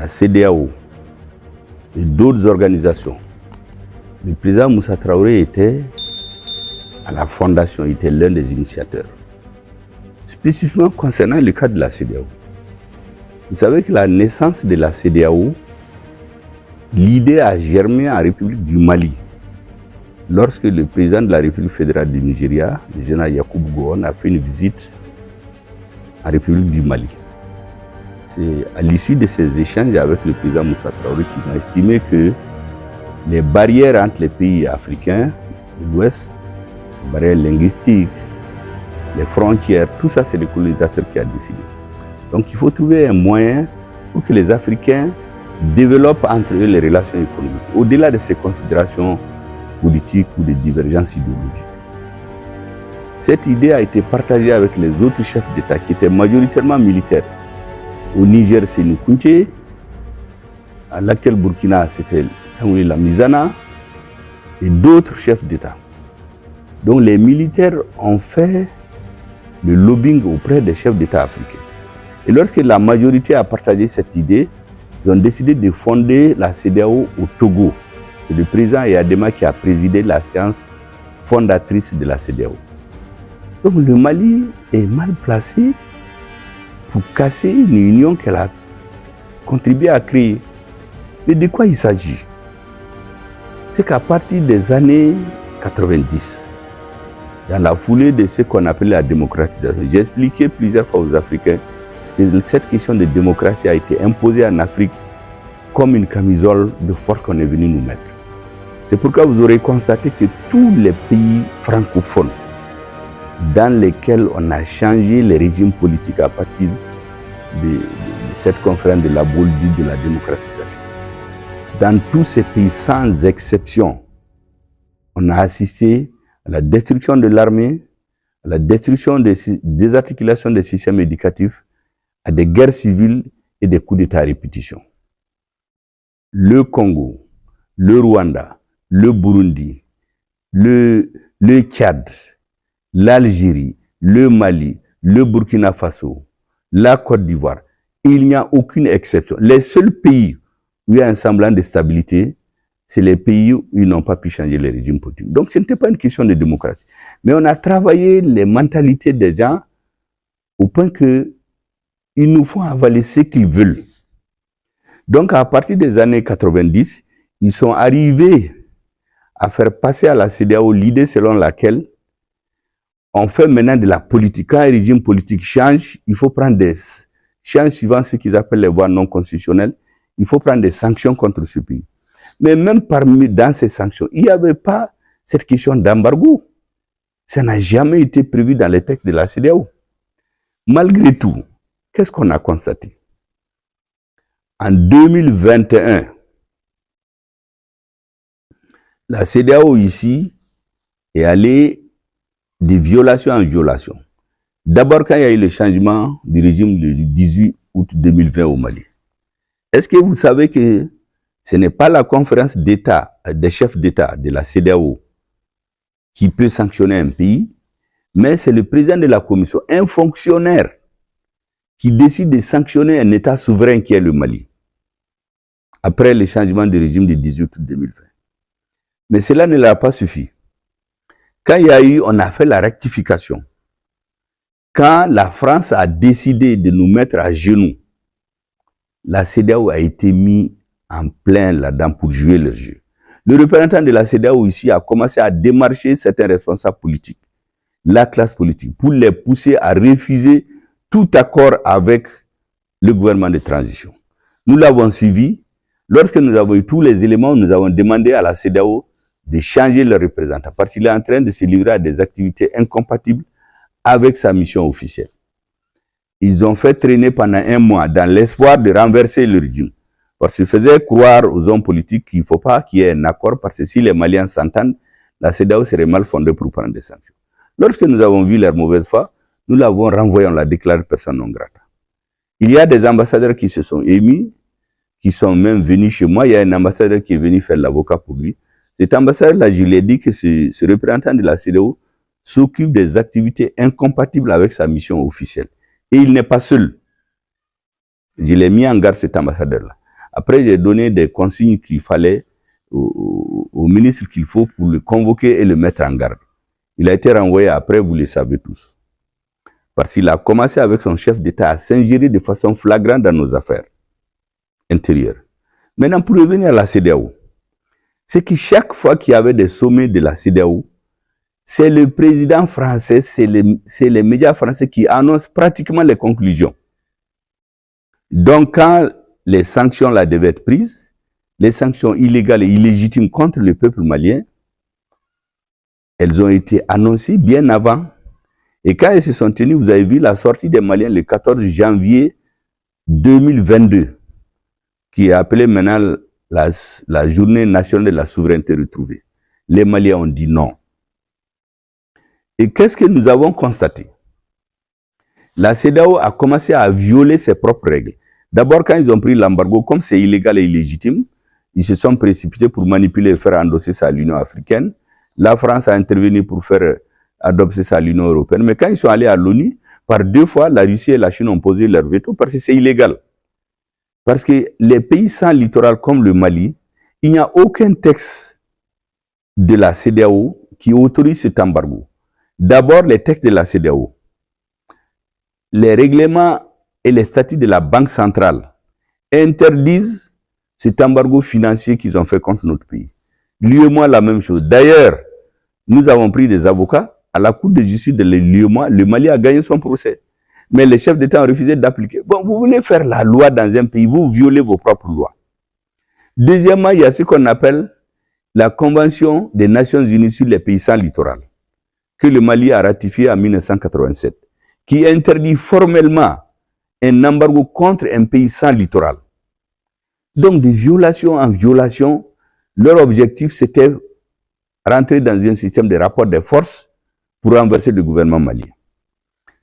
la CEDEAO et d'autres organisations, le président Moussa Traoré était à la fondation, il était l'un des initiateurs. Spécifiquement concernant le cas de la CEDEAO. Vous savez que la naissance de la CEDEAO, l'idée a germé en République du Mali. Lorsque le président de la République fédérale du Nigeria, le général Yakubu Gowon, a fait une visite en République du Mali. C'est à l'issue de ces échanges avec le président Moussa Traoré qu'ils ont estimé que les barrières entre les pays africains de l'Ouest, les barrières linguistiques, les frontières, tout ça c'est le colonisateur qui a décidé. Donc il faut trouver un moyen pour que les Africains développent entre eux les relations économiques, au-delà de ces considérations politiques ou de divergences idéologiques. Cette idée a été partagée avec les autres chefs d'État qui étaient majoritairement militaires. Au Niger, c'est Nkounté. À l'actuel Burkina, c'était Samuel Lamizana et d'autres chefs d'État. Donc les militaires ont fait le lobbying auprès des chefs d'État africains. Et lorsque la majorité a partagé cette idée, ils ont décidé de fonder la CEDEAO au Togo. C'est le président Yadema qui a présidé la séance fondatrice de la CEDEAO. Donc le Mali est mal placé pour casser une union qu'elle a contribué à créer. Mais de quoi il s'agit? C'est qu'à partir des années 90, dans la foulée de ce qu'on appelle la démocratisation, j'ai expliqué plusieurs fois aux Africains que cette question de démocratie a été imposée en Afrique comme une camisole de force qu'on est venu nous mettre. C'est pourquoi vous aurez constaté que tous les pays francophones dans lesquels on a changé les régimes politiques à partir de cette conférence de la Bolivie de la démocratisation. Dans tous ces pays, sans exception, on a assisté à la destruction de l'armée, à la destruction des désarticulations des systèmes éducatifs, à des guerres civiles et des coups d'État à répétition. Le Congo, le Rwanda, le Burundi, le Tchad, l'Algérie, le Mali, le Burkina Faso, la Côte d'Ivoire, il n'y a aucune exception. Les seuls pays où il y a un semblant de stabilité, c'est les pays où ils n'ont pas pu changer les régimes politiques. Donc ce n'était pas une question de démocratie. Mais on a travaillé les mentalités des gens au point qu'ils nous font avaler ce qu'ils veulent. Donc à partir des années 90, ils sont arrivés à faire passer à la CEDEAO l'idée selon laquelle on fait maintenant de la politique. Quand un régime politique change, il faut prendre des changes suivant ce qu'ils appellent les voies non constitutionnelles. Il faut prendre des sanctions contre ce pays. Mais même dans ces sanctions, il n'y avait pas cette question d'embargo. Ça n'a jamais été prévu dans les textes de la CEDEAO. Malgré tout, qu'est-ce qu'on a constaté? En 2021, la CEDEAO ici est allée de violation en violation. D'abord, quand il y a eu le changement du régime le 18 août 2020 au Mali. Est-ce que vous savez que ce n'est pas la conférence d'État, des chefs d'État de la CEDEAO qui peut sanctionner un pays, mais c'est le président de la commission, un fonctionnaire, qui décide de sanctionner un État souverain qui est le Mali, après le changement de régime du 18 août 2020. Mais cela ne l'a pas suffi. Quand il y a eu, on a fait la rectification. Quand la France a décidé de nous mettre à genoux, la CEDEAO a été mise en plein là-dedans pour jouer le jeu. Le représentant de la CEDEAO ici a commencé à démarcher certains responsables politiques, la classe politique, pour les pousser à refuser tout accord avec le gouvernement de transition. Nous l'avons suivi. Lorsque nous avons eu tous les éléments, nous avons demandé à la CEDEAO de changer le représentant, parce qu'il est en train de se livrer à des activités incompatibles avec sa mission officielle. Ils ont fait traîner pendant un mois dans l'espoir de renverser le régime. Parce qu'ils faisaient croire aux hommes politiques qu'il ne faut pas qu'il y ait un accord, parce que si les Maliens s'entendent, la CEDEAO serait mal fondée pour prendre des sanctions. Lorsque nous avons vu leur mauvaise foi, nous l'avons renvoyé, on l'a déclaré personne non grata. Il y a des ambassadeurs qui se sont émis, qui sont même venus chez moi. Il y a un ambassadeur qui est venu faire l'avocat pour lui. Cet ambassadeur-là, je lui ai dit que ce représentant de la CEDEAO s'occupe des activités incompatibles avec sa mission officielle. Et il n'est pas seul. Je l'ai mis en garde, cet ambassadeur-là. Après, j'ai donné des consignes qu'il fallait au ministre qu'il faut pour le convoquer et le mettre en garde. Il a été renvoyé après, vous le savez tous. Parce qu'il a commencé avec son chef d'État à s'ingérer de façon flagrante dans nos affaires intérieures. Maintenant, pour revenir à la CEDEAO, c'est que chaque fois qu'il y avait des sommets de la CEDEAO, c'est le président français, c'est les médias français qui annoncent pratiquement les conclusions. Donc, quand les sanctions là devaient être prises, les sanctions illégales et illégitimes contre le peuple malien, elles ont été annoncées bien avant. Et quand elles se sont tenues, vous avez vu la sortie des Maliens le 14 janvier 2022, qui est appelée maintenant la journée nationale de la souveraineté retrouvée. Les Maliens ont dit non. Et qu'est-ce que nous avons constaté? La CEDEAO a commencé à violer ses propres règles. D'abord, quand ils ont pris l'embargo, comme c'est illégal et illégitime, ils se sont précipités pour manipuler et faire endosser ça à l'Union africaine. La France a intervenu pour faire adopter ça à l'Union européenne. Mais quand ils sont allés à l'ONU, par 2 fois, la Russie et la Chine ont posé leur veto parce que c'est illégal. Parce que les pays sans littoral comme le Mali, il n'y a aucun texte de la CEDEAO qui autorise cet embargo. D'abord, les textes de la CEDEAO, les règlements et les statuts de la Banque centrale interdisent cet embargo financier qu'ils ont fait contre notre pays. L'UEMOA, la même chose. D'ailleurs, nous avons pris des avocats à la Cour de justice de l'UEMOA. Le Mali a gagné son procès. Mais les chefs d'État ont refusé d'appliquer. Bon, vous voulez faire la loi dans un pays, vous violez vos propres lois. Deuxièmement, il y a ce qu'on appelle la Convention des Nations Unies sur les pays sans littoral, que le Mali a ratifié en 1987, qui interdit formellement un embargo contre un pays sans littoral. Donc, de violation en violation, leur objectif, c'était rentrer dans un système de rapport de force pour renverser le gouvernement malien.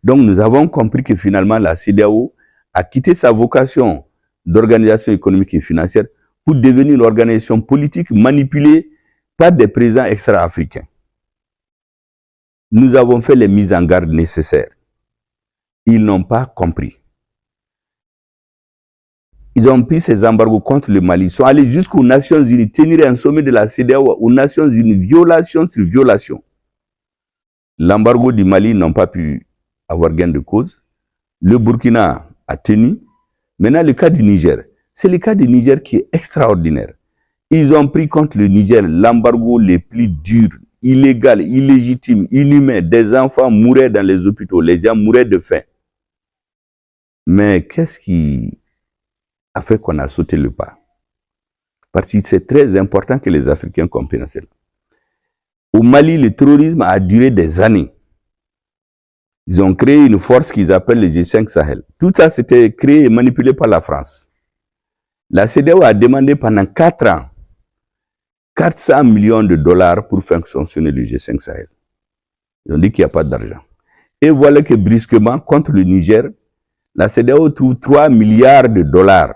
Donc, nous avons compris que finalement, la CEDEAO a quitté sa vocation d'organisation économique et financière pour devenir une organisation politique manipulée par des présidents extra-africains. Nous avons fait les mises en garde nécessaires. Ils n'ont pas compris. Ils ont pris ces embargos contre le Mali. Ils sont allés jusqu'aux Nations Unies, tenir un sommet de la CEDEAO aux Nations Unies, violation sur violation. L'embargo du Mali n'ont pas pu avoir gain de cause. Le Burkina a tenu. Maintenant, le cas du Niger. C'est le cas du Niger qui est extraordinaire. Ils ont pris contre le Niger l'embargo le plus dur, illégal, illégitime, inhumain. Des enfants mouraient dans les hôpitaux. Les gens mouraient de faim. Mais qu'est-ce qui a fait qu'on a sauté le pas? Parce que c'est très important que les Africains comprennent cela. Au Mali, le terrorisme a duré des années. Ils ont créé une force qu'ils appellent le G5 Sahel. Tout ça, c'était créé et manipulé par la France. La CEDEAO a demandé pendant 4 ans 400 millions de dollars pour faire fonctionner le G5 Sahel. Ils ont dit qu'il n'y a pas d'argent. Et voilà que brusquement, contre le Niger, la CEDEAO trouve 3 milliards de dollars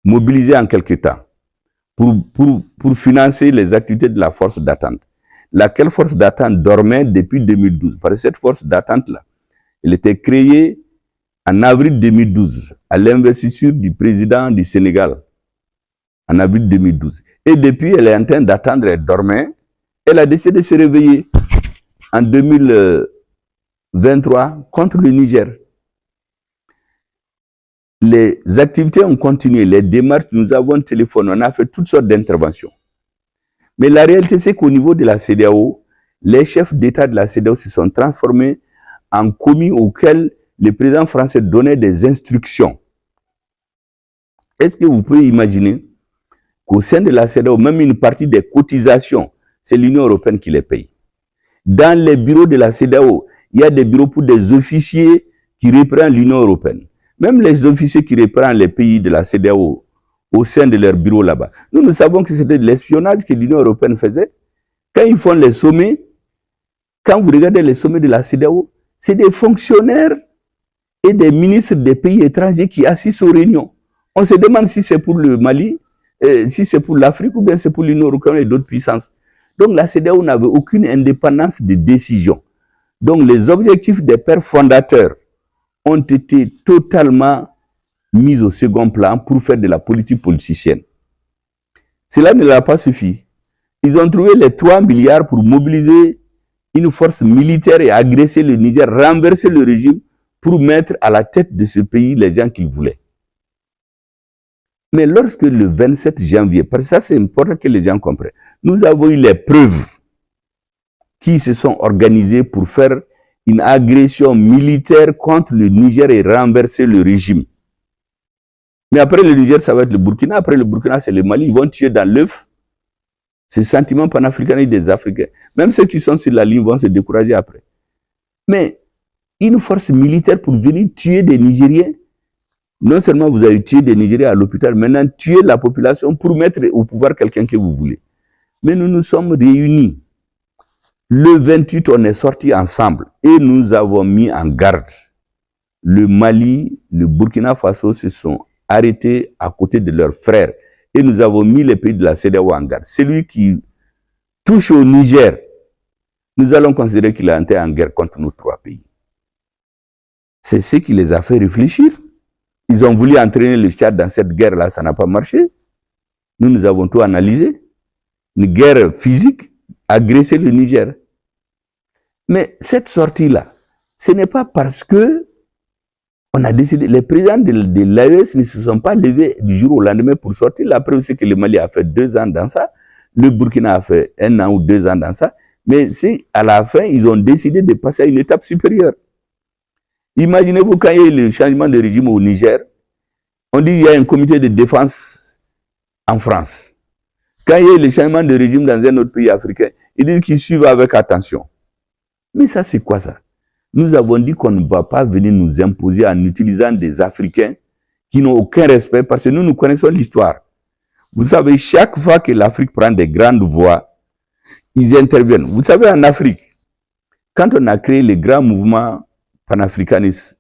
mobilisés en quelque temps pour financer les activités de la force d'attente. Laquelle force d'attente dormait depuis 2012. Parce que cette force d'attente-là, elle était créée en avril 2012, à l'investiture du président du Sénégal, en avril 2012. Et depuis, elle est en train d'attendre, elle dormait. Elle a décidé de se réveiller en 2023 contre le Niger. Les activités ont continué, les démarches, nous avons téléphoné, on a fait toutes sortes d'interventions. Mais la réalité, c'est qu'au niveau de la CEDEAO, les chefs d'État de la CEDEAO se sont transformés en commis auxquels le président français donnait des instructions. Est-ce que vous pouvez imaginer qu'au sein de la CEDEAO, même une partie des cotisations, c'est l'Union européenne qui les paye? Dans les bureaux de la CEDEAO, il y a des bureaux pour des officiers qui reprennent l'Union européenne. Même les officiers qui reprennent les pays de la CEDEAO au sein de leurs bureaux là-bas. Nous savons que c'était de l'espionnage que l'Union européenne faisait. Quand ils font les sommets, quand vous regardez les sommets de la CEDEAO, c'est des fonctionnaires et des ministres des pays étrangers qui assistent aux réunions. On se demande si c'est pour le Mali, si c'est pour l'Afrique ou bien c'est pour l'Union européenne et d'autres puissances. Donc la CEDEAO n'avait aucune indépendance de décision. Donc les objectifs des pères fondateurs ont été totalement mise au second plan pour faire de la politique politicienne. Cela ne leur a pas suffi. Ils ont trouvé les 3 milliards pour mobiliser une force militaire et agresser le Niger, renverser le régime pour mettre à la tête de ce pays les gens qu'ils voulaient. Mais lorsque le 27 janvier, parce que ça c'est important que les gens comprennent, nous avons eu les preuves qui se sont organisés pour faire une agression militaire contre le Niger et renverser le régime. Mais après le Niger, ça va être le Burkina. Après le Burkina, c'est le Mali. Ils vont tuer dans l'œuf ce sentiment panafricain des Africains. Même ceux qui sont sur la ligne vont se décourager après. Mais une force militaire pour venir tuer des Nigériens, non seulement vous avez tué des Nigériens à l'hôpital, maintenant tuer la population pour mettre au pouvoir quelqu'un que vous voulez. Mais nous nous sommes réunis. Le 28, on est sortis ensemble et nous avons mis en garde. Le Mali, le Burkina Faso se sont arrêtés à côté de leurs frères et nous avons mis les pays de la CEDEAO en garde. Celui qui touche au Niger, nous allons considérer qu'il a été en guerre contre nos 3 pays. C'est ce qui les a fait réfléchir. Ils ont voulu entraîner le Tchad dans cette guerre-là, ça n'a pas marché. Nous avons tout analysé. Une guerre physique, agresser le Niger. Mais cette sortie-là, ce n'est pas parce que on a décidé, les présidents de l'AES ne se sont pas levés du jour au lendemain pour sortir. La preuve, c'est que le Mali a fait 2 ans dans ça, le Burkina a fait 1 an ou 2 ans dans ça, mais c'est à la fin, ils ont décidé de passer à une étape supérieure. Imaginez-vous quand il y a eu le changement de régime au Niger, on dit qu'il y a un comité de défense en France. Quand il y a eu le changement de régime dans un autre pays africain, ils disent qu'ils suivent avec attention. Mais ça, c'est quoi ça? Nous avons dit qu'on ne va pas venir nous imposer en utilisant des Africains qui n'ont aucun respect parce que nous connaissons l'histoire. Vous savez, chaque fois que l'Afrique prend des grandes voix, ils interviennent. Vous savez, en Afrique, quand on a créé le grand mouvement panafricaniste,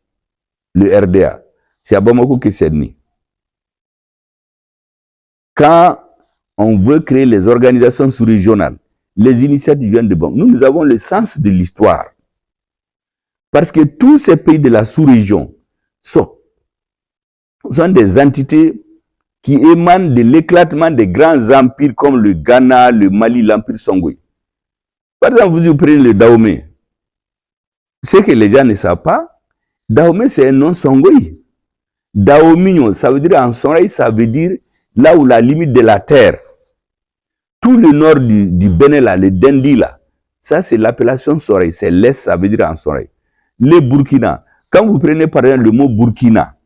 le RDA, c'est à Bamako que c'est né. Quand on veut créer les organisations sous-régionales, les initiatives viennent de Bamako. Nous avons le sens de l'histoire. Parce que tous ces pays de la sous-région sont des entités qui émanent de l'éclatement des grands empires comme le Ghana, le Mali, l'empire Songwe. Par exemple, vous prenez le Dahomey. Ce que les gens ne savent pas, Dahomey c'est un nom Songwe. Dahomey, ça veut dire en Songhai, ça veut dire là où la limite de la terre. Tout le nord du Bénin, là, le Dendi, là, ça c'est l'appellation Songhai, c'est l'Est, ça veut dire en Songhai. Les Burkina, quand vous prenez par exemple le mot Burkina,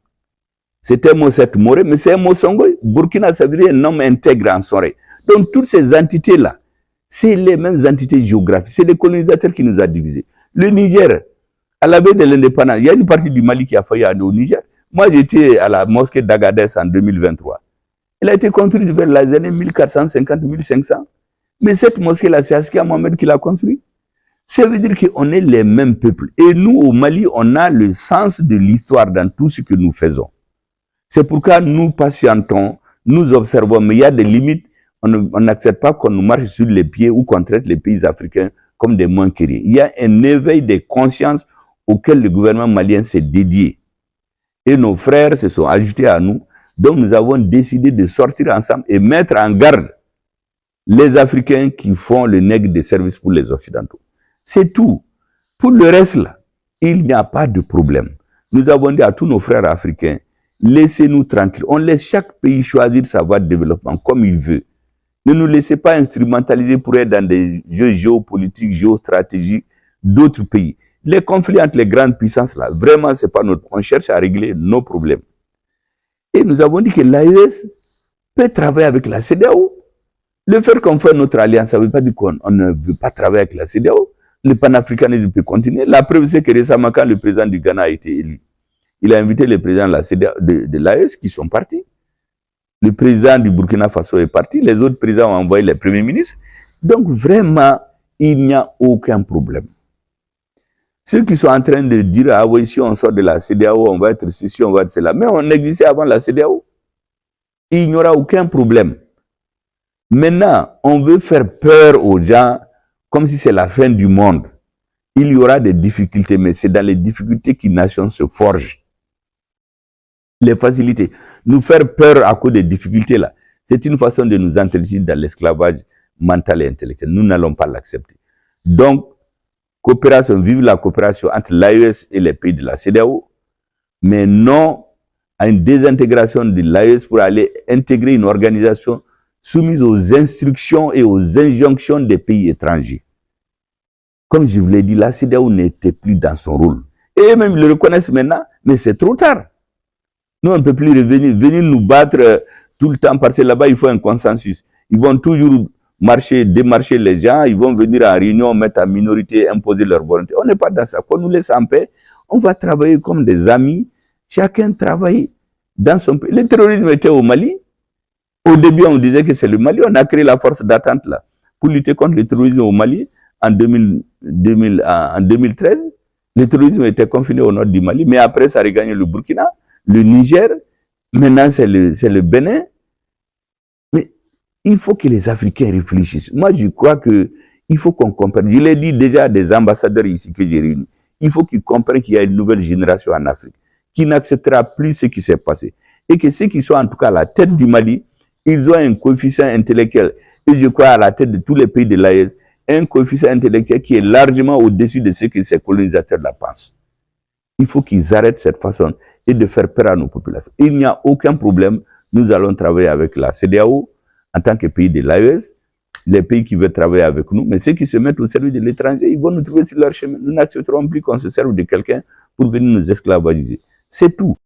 c'est un mot certes moré, mais c'est un mot Songhai. Burkina, ça veut dire un homme intègre en Songhai. Donc toutes ces entités-là, c'est les mêmes entités géographiques. C'est les colonisateurs qui nous ont divisés. Le Niger, à la veille de l'indépendance, il y a une partie du Mali qui a failli aller au Niger. Moi, j'étais à la mosquée d'Agadez en 2023. Elle a été construite vers les années 1450-1500. Mais cette mosquée-là, c'est Askia Mohamed qui l'a construite. Ça veut dire qu'on est les mêmes peuples. Et nous, au Mali, on a le sens de l'histoire dans tout ce que nous faisons. C'est pourquoi nous patientons, nous observons, mais il y a des limites. On n'accepte pas qu'on nous marche sur les pieds ou qu'on traite les pays africains comme des moins que rien. Il y a un éveil de conscience auquel le gouvernement malien s'est dédié. Et nos frères se sont ajoutés à nous. Donc nous avons décidé de sortir ensemble et mettre en garde les Africains qui font le nègre des services pour les Occidentaux. C'est tout. Pour le reste, là, il n'y a pas de problème. Nous avons dit à tous nos frères africains, laissez-nous tranquilles. On laisse chaque pays choisir sa voie de développement comme il veut. Ne nous laissez pas instrumentaliser pour être dans des jeux géopolitiques, géostratégiques d'autres pays. Les conflits entre les grandes puissances, là, vraiment, c'est pas notre... On cherche à régler nos problèmes. Et nous avons dit que l'AES peut travailler avec la CEDEAO. Le fait qu'on fait notre alliance, ça ne veut pas dire qu'on ne veut pas travailler avec la CEDEAO. Le panafricanisme peut continuer. La preuve, c'est que récemment, quand le président du Ghana a été élu, il a invité les présidents de la CEDEAO, de l'AES qui sont partis. Le président du Burkina Faso est parti. Les autres présidents ont envoyé les premiers ministres. Donc, vraiment, il n'y a aucun problème. Ceux qui sont en train de dire, ah oui, si on sort de la CEDEAO, on va être ceci, on va être cela. Mais on existait avant la CEDEAO. Il n'y aura aucun problème. Maintenant, on veut faire peur aux gens comme si c'est la fin du monde. Il y aura des difficultés, mais c'est dans les difficultés qu'une nation se forge. les facilités, nous faire peur à cause des difficultés là. C'est une façon de nous entretenir dans l'esclavage mental et intellectuel. Nous n'allons pas l'accepter. Donc, coopération, vive la coopération entre l'AES et les pays de la CEDEAO, mais non à une désintégration de l'AES pour aller intégrer une organisation soumise aux instructions et aux injonctions des pays étrangers. Comme je vous l'ai dit, la CEDEAO n'était plus dans son rôle. Et même ils le reconnaissent maintenant, mais c'est trop tard. Nous, on ne peut plus venir nous battre tout le temps parce que là-bas, il faut un consensus. Ils vont toujours démarcher les gens, ils vont venir en réunion, mettre en minorité, imposer leur volonté. On n'est pas dans ça. Qu'on nous laisse en paix, on va travailler comme des amis. Chacun travaille dans son pays. Le terrorisme était au Mali. Au début, on disait que c'est le Mali. On a créé la force d'attente là pour lutter contre le terrorisme au Mali en 2013. Le terrorisme était confiné au nord du Mali, mais après, ça a regagné le Burkina, le Niger. Maintenant, c'est le Bénin. Mais il faut que les Africains réfléchissent. Moi, je crois qu'il faut qu'on comprenne. Je l'ai dit déjà à des ambassadeurs ici que j'ai réunis. Il faut qu'ils comprennent qu'il y a une nouvelle génération en Afrique qui n'acceptera plus ce qui s'est passé. Et que ceux qui sont en tout cas à la tête du Mali, ils ont un coefficient intellectuel. Et je crois à la tête de tous les pays de l'AES, un coefficient intellectuel qui est largement au-dessus de ce que ces colonisateurs la pensent. Il faut qu'ils arrêtent cette façon et de faire peur à nos populations. Il n'y a aucun problème. Nous allons travailler avec la CEDEAO en tant que pays de l'AES, les pays qui veulent travailler avec nous, mais ceux qui se mettent au service de l'étranger, ils vont nous trouver sur leur chemin. Nous n'accepterons plus qu'on se serve de quelqu'un pour venir nous esclavagiser. C'est tout.